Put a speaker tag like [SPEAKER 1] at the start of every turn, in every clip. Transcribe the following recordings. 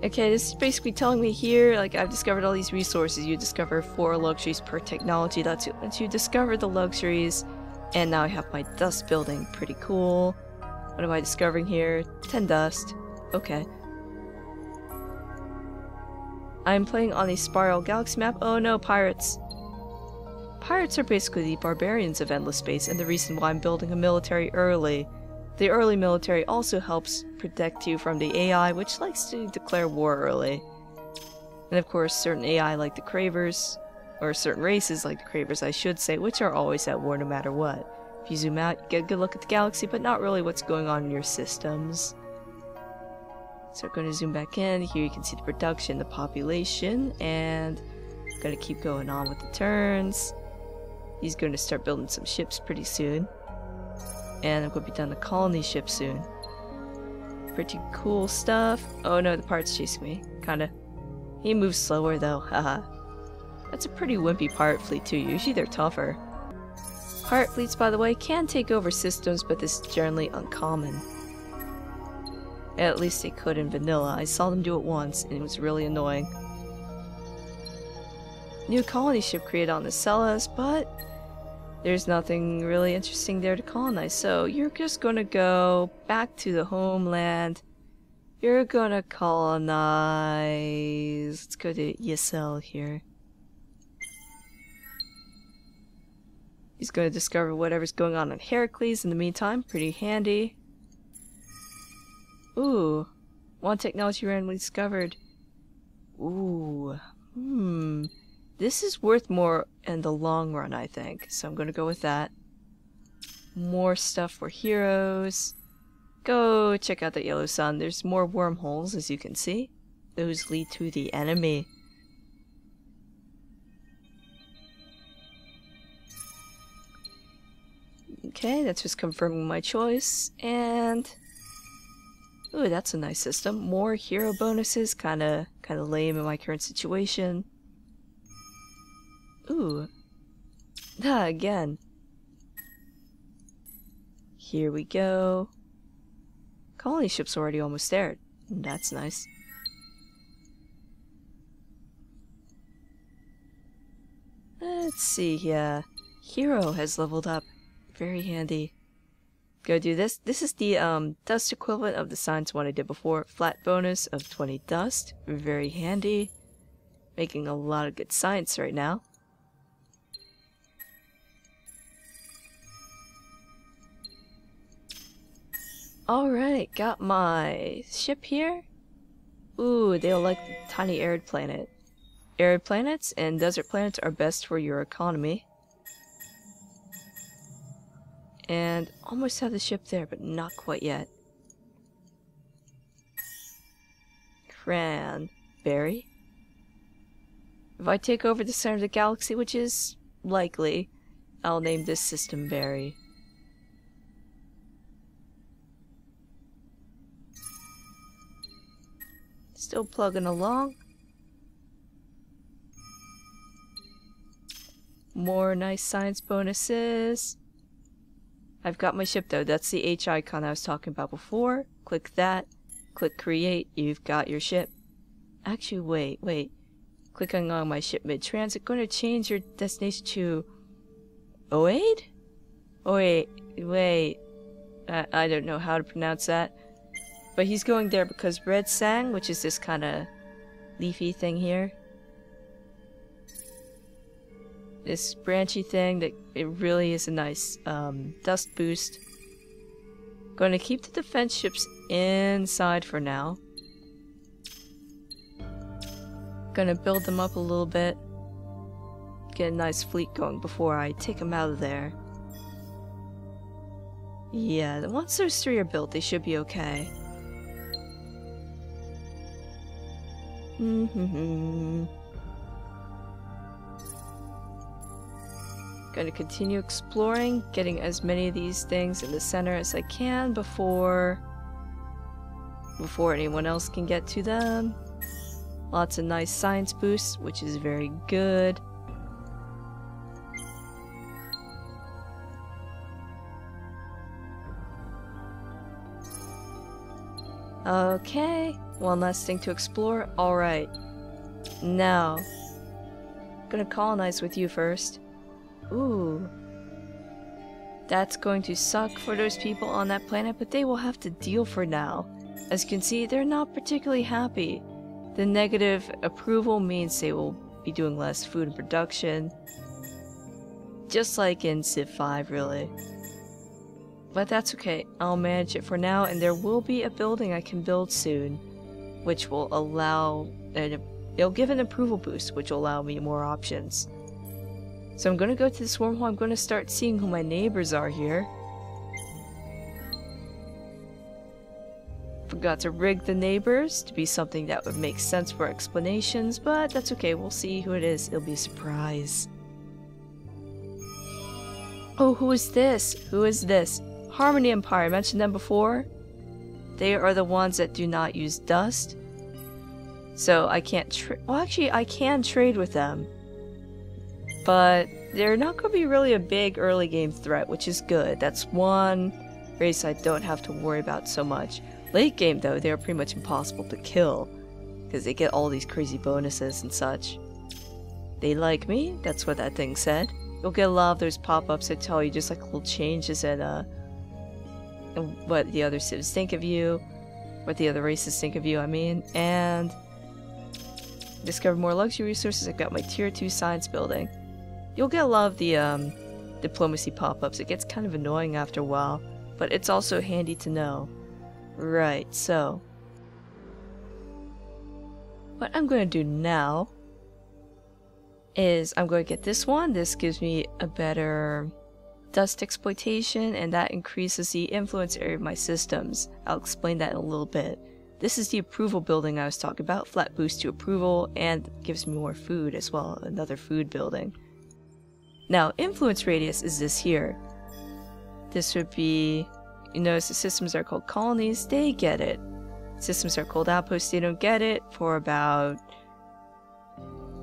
[SPEAKER 1] Okay, this is basically telling me here, like, I've discovered all these resources. You discover 4 luxuries per technology. That's it. Once you discover the luxuries, and now I have my dust building. Pretty cool. What am I discovering here? 10 dust. Okay. I'm playing on a spiral galaxy map. Oh no, pirates. Pirates are basically the barbarians of endless space, and the reason why I'm building a military early. The early military also helps protect you from the AI, which likes to declare war early. And of course, certain AI like the Cravers, or certain races like the Cravers, I should say, which are always at war no matter what. If you zoom out, you get a good look at the galaxy, but not really what's going on in your systems. So we're going to zoom back in. Here you can see the production, the population, and I'm going to keep going on with the turns. He's going to start building some ships pretty soon. And I'm going to be done the colony ship soon. Pretty cool stuff. Oh no, the pirate's chasing me. Kinda. He moves slower though, haha. That's a pretty wimpy pirate fleet too. Usually they're tougher. Pirate fleets, by the way, can take over systems, but this is generally uncommon. At least they could in vanilla. I saw them do it once, and it was really annoying. New colony ship created on the Celas, but there's nothing really interesting there to colonize, so you're just gonna go back to the homeland. You're gonna colonize... Let's go to ESL here. He's gonna discover whatever's going on Heracles in the meantime. Pretty handy. Ooh. One technology randomly discovered. Ooh. This is worth more in the long run, I think. So I'm gonna go with that. More stuff for heroes. Go check out the Yellow Sun. There's more wormholes, as you can see. Those lead to the enemy. Okay, that's just confirming my choice. And... ooh, that's a nice system. More hero bonuses. Kinda lame in my current situation. Ooh. Again. Here we go. Colony ship's already almost there. That's nice. Let's see, yeah. Hero has leveled up. Very handy. Go do this. This is the dust equivalent of the science one I did before. Flat bonus of 20 dust. Very handy. Making a lot of good science right now. Alright, got my ship here. Ooh, they'll like the tiny arid planet. Arid planets and desert planets are best for your economy. And almost have the ship there, but not quite yet. Cranberry. If I take over the center of the galaxy, which is likely, I'll name this system Berry. Still plugging along. More nice science bonuses. I've got my ship though. That's the H icon I was talking about before. Click that. Click create. You've got your ship. Actually, wait. Clicking on my ship mid-transit. Going to change your destination to... Oade? Oh wait. I don't know how to pronounce that. But he's going there because Red Sang, which is this kind of leafy thing here. This branchy thing that it really is a nice dust boost. Going to keep the defense ships inside for now. Going to build them up a little bit. Get a nice fleet going before I take them out of there. Yeah, once those 3 are built, they should be okay. Gonna continue exploring, getting as many of these things in the center as I can before anyone else can get to them. Lots of nice science boosts, which is very good. Okay, one last thing to explore. Alright. Now, gonna colonize with you first. Ooh. That's going to suck for those people on that planet, but they will have to deal for now. As you can see, they're not particularly happy. The negative approval means they will be doing less food and production. Just like in Civ 5, really. But that's okay, I'll manage it for now, and there will be a building I can build soon, which will allow... it'll give an approval boost, which will allow me more options. So I'm gonna go to this wormhole, I'm gonna start seeing who my neighbors are here. Forgot to rig the neighbors to be something that would make sense for explanations, but that's okay, we'll see who it is, it'll be a surprise. Oh, who is this? Who is this? Harmony Empire, I mentioned them before. They are the ones that do not use dust. So I can't well, actually, I can trade with them. But they're not going to be really a big early game threat, which is good. That's one race I don't have to worry about so much. Late game, though, they are pretty much impossible to kill, because they get all these crazy bonuses and such. They like me, that's what that thing said. You'll get a lot of those pop-ups that tell you just like little changes in what the other civs think of you, what the other races think of you, I mean, and discover more luxury resources. I've got my tier 2 science building. You'll get a lot of the diplomacy pop-ups. It gets kind of annoying after a while, but it's also handy to know. Right, so what I'm going to do now is I'm going to get this one. This gives me a better dust exploitation, and that increases the influence area of my systems. I'll explain that in a little bit. This is the approval building I was talking about. Flat boost to approval, and gives me more food as well. Another food building. Now, influence radius is this here. This would be, you notice the systems are called colonies, they get it. Systems are called outposts, they don't get it for about,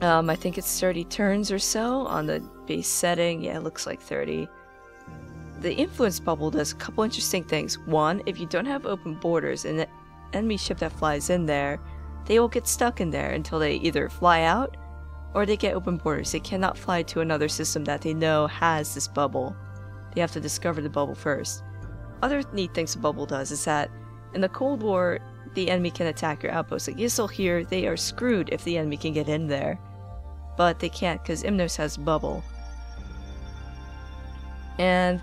[SPEAKER 1] I think it's 30 turns or so on the base setting. Yeah, it looks like 30. The influence bubble does a couple interesting things. One, if you don't have open borders and the enemy ship that flies in there, they will get stuck in there until they either fly out or they get open borders. They cannot fly to another system that they know has this bubble. They have to discover the bubble first. Other neat things the bubble does is that in the Cold War, the enemy can attack your outposts. Like Yisel here, they are screwed if the enemy can get in there. But they can't because Imnos has a bubble. And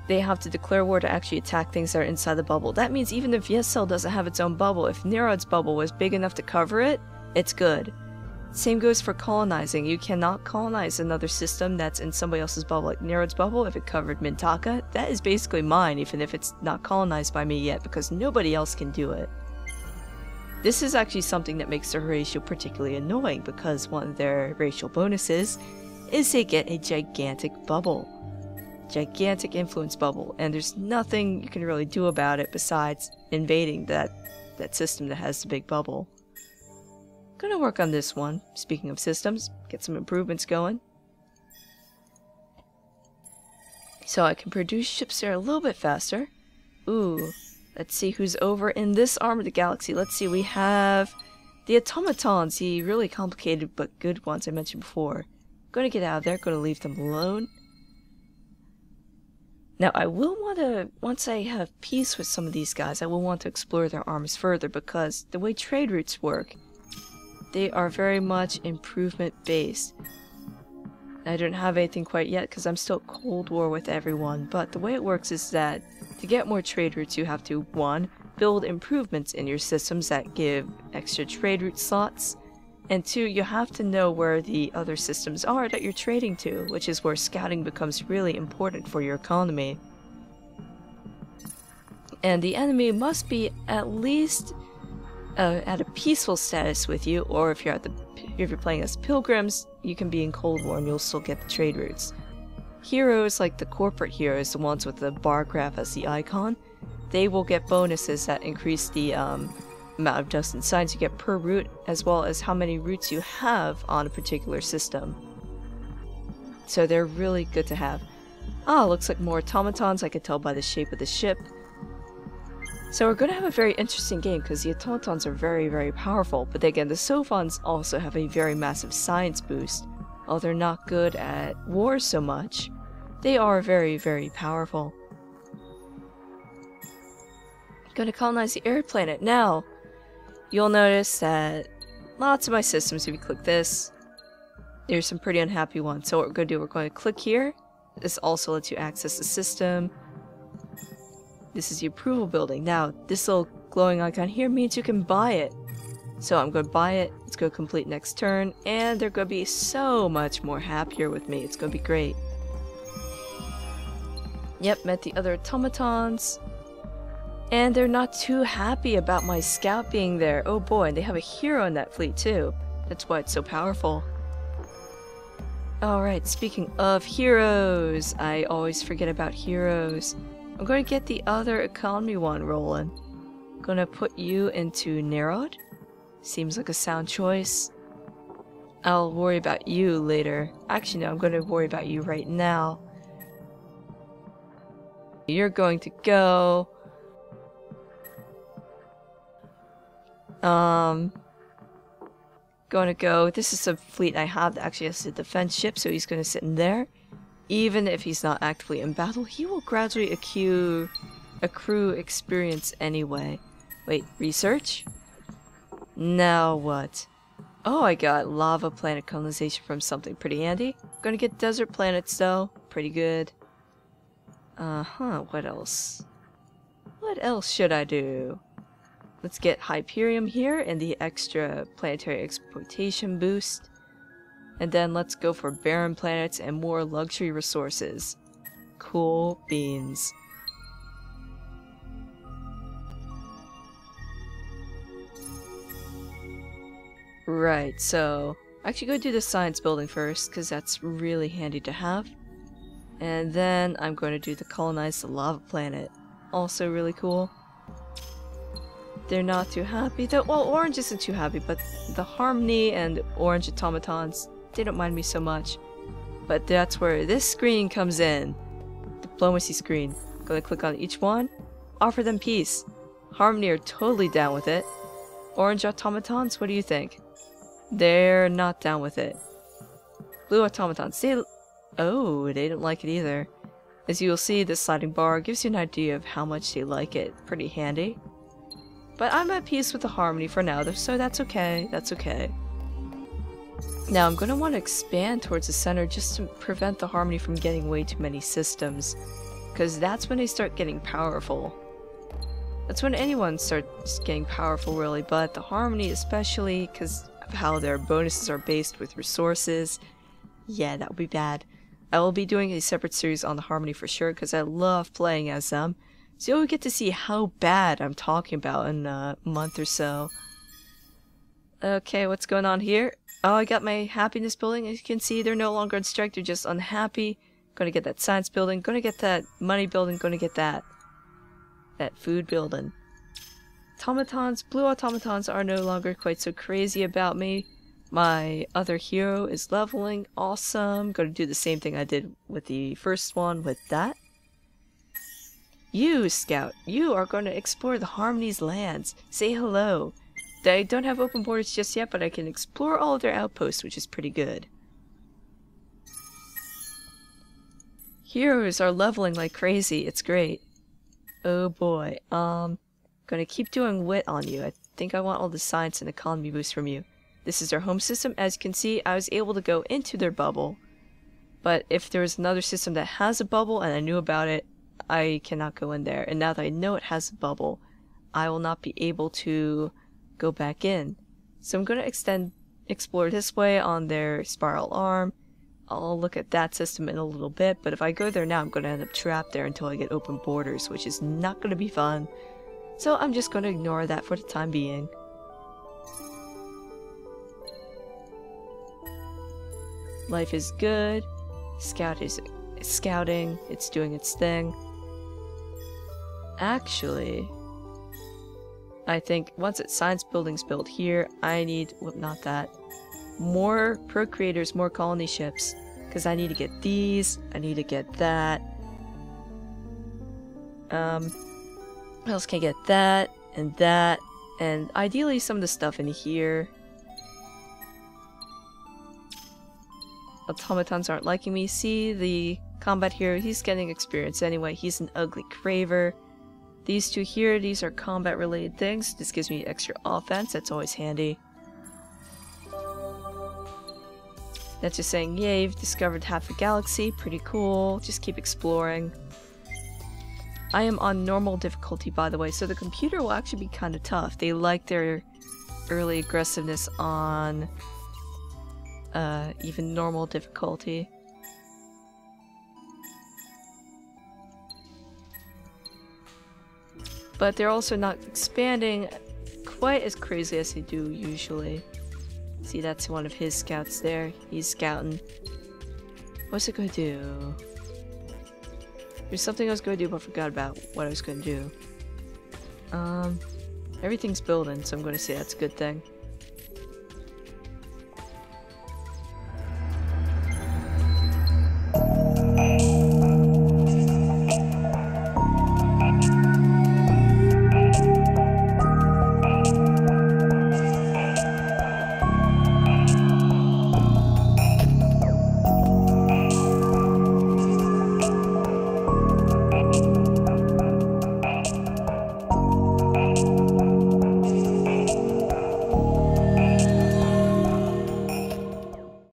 [SPEAKER 1] they have to declare war to actually attack things that are inside the bubble. That means even if Yisel doesn't have its own bubble, if Nerod's bubble was big enough to cover it, it's good. Same goes for colonizing. You cannot colonize another system that's in somebody else's bubble. Like Nerod's bubble, if it covered Mintaka, that is basically mine, even if it's not colonized by me yet, because nobody else can do it. This is actually something that makes the Horatio particularly annoying, because one of their racial bonuses is they get a gigantic bubble. Gigantic influence bubble, and there's nothing you can really do about it besides invading that system that has the big bubble. Gonna work on this one, speaking of systems, get some improvements going. So I can produce ships there a little bit faster. Ooh, let's see who's over in this arm of the galaxy. Let's see, we have the automatons, the really complicated but good ones I mentioned before. Gonna get out of there, gonna leave them alone. Now I will want to, once I have peace with some of these guys, I will want to explore their arms further, because the way trade routes work, they are very much improvement based. I don't have anything quite yet because I'm still at Cold War with everyone, but the way it works is that to get more trade routes you have to 1. Build improvements in your systems that give extra trade route slots, and 2. You have to know where the other systems are that you're trading to, which is where scouting becomes really important for your economy. And the enemy must be at least at a peaceful status with you, or if you're playing as pilgrims, you can be in Cold War and you'll still get the trade routes. Heroes, like the corporate heroes, the ones with the bar graph as the icon, they will get bonuses that increase the amount of dust and signs you get per route, as well as how many routes you have on a particular system. So they're really good to have. Ah, looks like more automatons, I can tell by the shape of the ship. So we're going to have a very interesting game because the automatons are very, very powerful, but again, the Sophons also have a very massive science boost. While they're not good at war so much, they are very, very powerful. I'm going to colonize the air planet now. You'll notice that lots of my systems, if you click this, there's some pretty unhappy ones. So what we're going to do, we're going to click here. This also lets you access the system. This is the approval building. Now, this little glowing icon here means you can buy it. So I'm going to buy it. It's going to complete next turn. And they're going to be so much more happier with me. It's going to be great. Yep, met the other automatons. And they're not too happy about my scout being there. Oh boy, and they have a hero in that fleet too. That's why it's so powerful. Alright, speaking of heroes, I always forget about heroes. I'm going to get the other economy one rolling. I'm going to put you into Nerod. Seems like a sound choice. I'll worry about you later. Actually, no, I'm going to worry about you right now. You're going to go... Going to go... This is a fleet I have that actually has a defense ship, so he's going to sit in there. Even if he's not actively in battle, he will gradually accrue experience anyway. Wait, research? Now what? Oh, I got lava planet colonization from something pretty handy. Gonna get desert planets though. Pretty good. What else? What else should I do? Let's get Hyperium here and the extra planetary exploitation boost. And then let's go for barren planets and more luxury resources. Cool beans. Right, so actually go do the science building first, because that's really handy to have. And then I'm going to do the colonize the lava planet. Also really cool. They're not too happy though. Well, Orange isn't too happy, but the Harmony and Orange automatons, they don't mind me so much. But that's where this screen comes in. Diplomacy screen. Gonna click on each one. Offer them peace. Harmony are totally down with it. Orange automatons, what do you think? They're not down with it. Blue automatons, they didn't like it either. As you will see, this sliding bar gives you an idea of how much they like it. Pretty handy. But I'm at peace with the Harmony for now, so that's okay. That's okay. Now I'm going to want to expand towards the center just to prevent the Harmony from getting way too many systems. Because that's when they start getting powerful. That's when anyone starts getting powerful really, but the Harmony especially because of how their bonuses are based with resources. Yeah, that would be bad. I will be doing a separate series on the Harmony for sure because I love playing as them. So you'll get to see how bad I'm talking about in a month or so. Okay, what's going on here? Oh, I got my happiness building. As you can see, they're no longer on strike, they're just unhappy. Gonna get that science building, gonna get that money building, gonna get that food building. Automatons, blue automatons are no longer quite so crazy about me. My other hero is leveling, awesome. Gonna do the same thing I did with the first one with that. You, Scout, you are going to explore the Harmony's lands. Say hello. They don't have open borders just yet, but I can explore all of their outposts, which is pretty good. Heroes are leveling like crazy. It's great. Oh boy. Gonna keep doing wit on you. I think I want all the science and economy boost from you. This is their home system. As you can see, I was able to go into their bubble. But if there was another system that has a bubble and I knew about it, I cannot go in there. And now that I know it has a bubble, I will not be able to go back in. So I'm going to explore this way on their spiral arm. I'll look at that system in a little bit, but if I go there now, I'm going to end up trapped there until I get open borders, which is not going to be fun. So I'm just going to ignore that for the time being. Life is good. Scout is scouting. It's doing its thing. Actually, I think once its science building's built here, I need, well, not that, more procreators, more colony ships, because I need to get these, I need to get that. What else can I get? That, and ideally some of the stuff in here. Automatons aren't liking me. See the combat hero, he's getting experience anyway. He's an ugly craver. These two here, these are combat related things. This gives me extra offense, that's always handy. That's just saying, yay, you've discovered half a galaxy, pretty cool, just keep exploring. I am on normal difficulty, by the way, so the computer will actually be kind of tough. They like their early aggressiveness on even normal difficulty. But they're also not expanding quite as crazy as they do usually. See, that's one of his scouts there. He's scouting. What's it gonna do? There's something I was gonna do but forgot about what I was gonna do. Everything's building, so I'm gonna say that's a good thing.